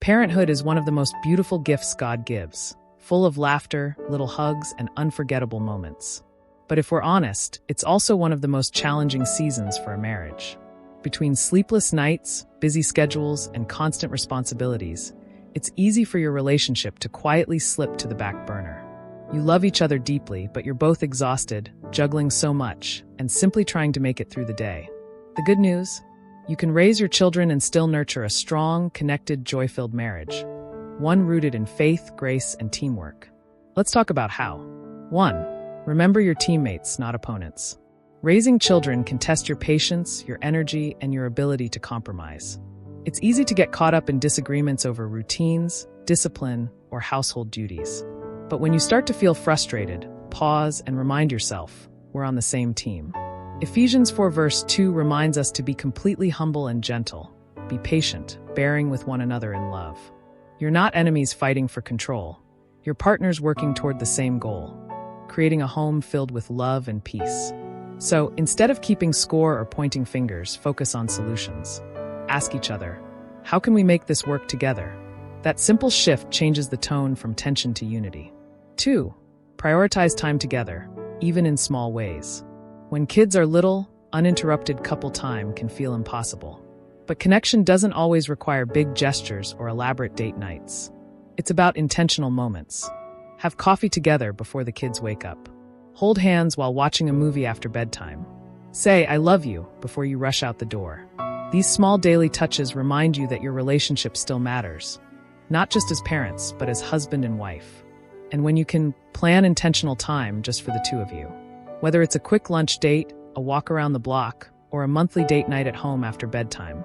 Parenthood is one of the most beautiful gifts God gives, full of laughter, little hugs, and unforgettable moments. But if we're honest, it's also one of the most challenging seasons for a marriage. Between sleepless nights, busy schedules, and constant responsibilities, it's easy for your relationship to quietly slip to the back burner. You love each other deeply, but you're both exhausted, juggling so much, and simply trying to make it through the day. The good news? You can raise your children and still nurture a strong, connected, joy-filled marriage. One rooted in faith, grace, and teamwork. Let's talk about how. 1. Remember your teammates, not opponents. Raising children can test your patience, your energy, and your ability to compromise. It's easy to get caught up in disagreements over routines, discipline, or household duties. But when you start to feel frustrated, pause and remind yourself, we're on the same team. Ephesians 4 verse 2 reminds us to be completely humble and gentle. Be patient, bearing with one another in love. You're not enemies fighting for control. You're partners working toward the same goal, creating a home filled with love and peace. So, instead of keeping score or pointing fingers, focus on solutions. Ask each other, how can we make this work together? That simple shift changes the tone from tension to unity. 2. Prioritize time together, even in small ways. When kids are little, uninterrupted couple time can feel impossible. But connection doesn't always require big gestures or elaborate date nights. It's about intentional moments. Have coffee together before the kids wake up. Hold hands while watching a movie after bedtime. Say, I love you, before you rush out the door. These small daily touches remind you that your relationship still matters. Not just as parents, but as husband and wife. And when you can plan intentional time just for the two of you. Whether it's a quick lunch date, a walk around the block, or a monthly date night at home after bedtime,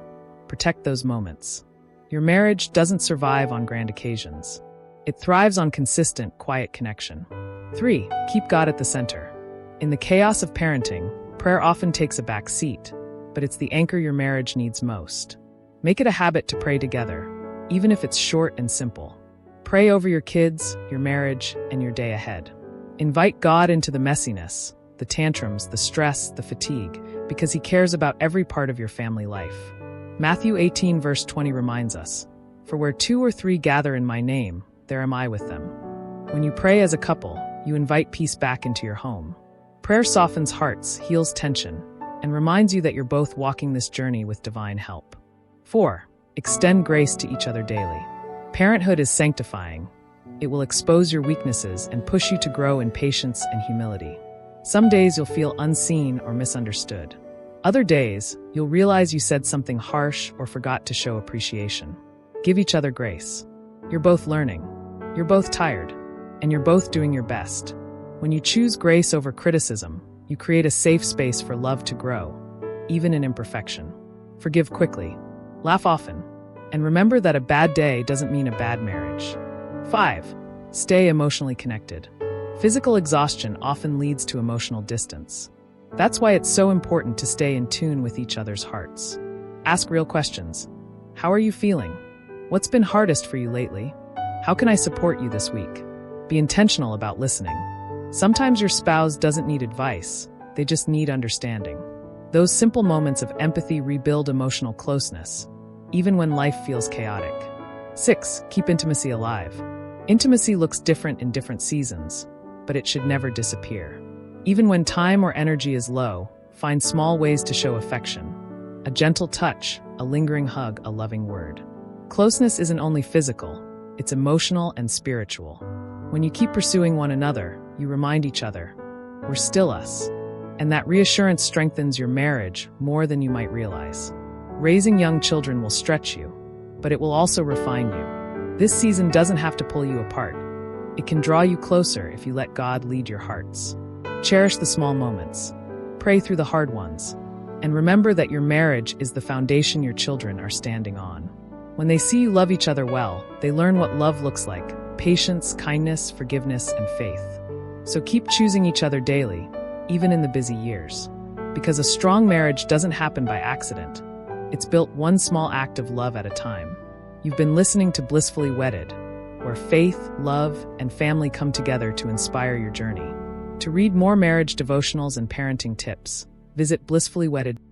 protect those moments. Your marriage doesn't survive on grand occasions. It thrives on consistent, quiet connection. 3. Keep God at the center. In the chaos of parenting, prayer often takes a back seat, but it's the anchor your marriage needs most. Make it a habit to pray together, even if it's short and simple. Pray over your kids, your marriage, and your day ahead. Invite God into the messiness, the tantrums, the stress, the fatigue, because He cares about every part of your family life. Matthew 18 verse 20 reminds us, "For where 2 or 3 gather in my name, there am I with them." When you pray as a couple, you invite peace back into your home. Prayer softens hearts, heals tension, and reminds you that you're both walking this journey with divine help. 4. Extend grace to each other daily. Parenthood is sanctifying. It will expose your weaknesses and push you to grow in patience and humility. Some days you'll feel unseen or misunderstood. Other days, you'll realize you said something harsh or forgot to show appreciation. Give each other grace. You're both learning. You're both tired. And you're both doing your best. When you choose grace over criticism, you create a safe space for love to grow, even in imperfection. Forgive quickly. Laugh often. And remember that a bad day doesn't mean a bad marriage. 5. Stay emotionally connected. Physical exhaustion often leads to emotional distance. That's why it's so important to stay in tune with each other's hearts. Ask real questions. How are you feeling? What's been hardest for you lately? How can I support you this week? Be intentional about listening. Sometimes your spouse doesn't need advice, they just need understanding. Those simple moments of empathy rebuild emotional closeness, even when life feels chaotic. 6. Keep intimacy alive. Intimacy looks different in different seasons, but it should never disappear. Even when time or energy is low, find small ways to show affection. A gentle touch, a lingering hug, a loving word. Closeness isn't only physical, it's emotional and spiritual. When you keep pursuing one another, you remind each other, we're still us. And that reassurance strengthens your marriage more than you might realize. Raising young children will stretch you, but it will also refine you. This season doesn't have to pull you apart. It can draw you closer if you let God lead your hearts. Cherish the small moments. Pray through the hard ones. And remember that your marriage is the foundation your children are standing on. When they see you love each other well, they learn what love looks like: patience, kindness, forgiveness, and faith. So keep choosing each other daily, even in the busy years. Because a strong marriage doesn't happen by accident. It's built one small act of love at a time. You've been listening to Blissfully Wedded, where faith, love, and family come together to inspire your journey. To read more marriage devotionals and parenting tips, visit blissfullywedded.com.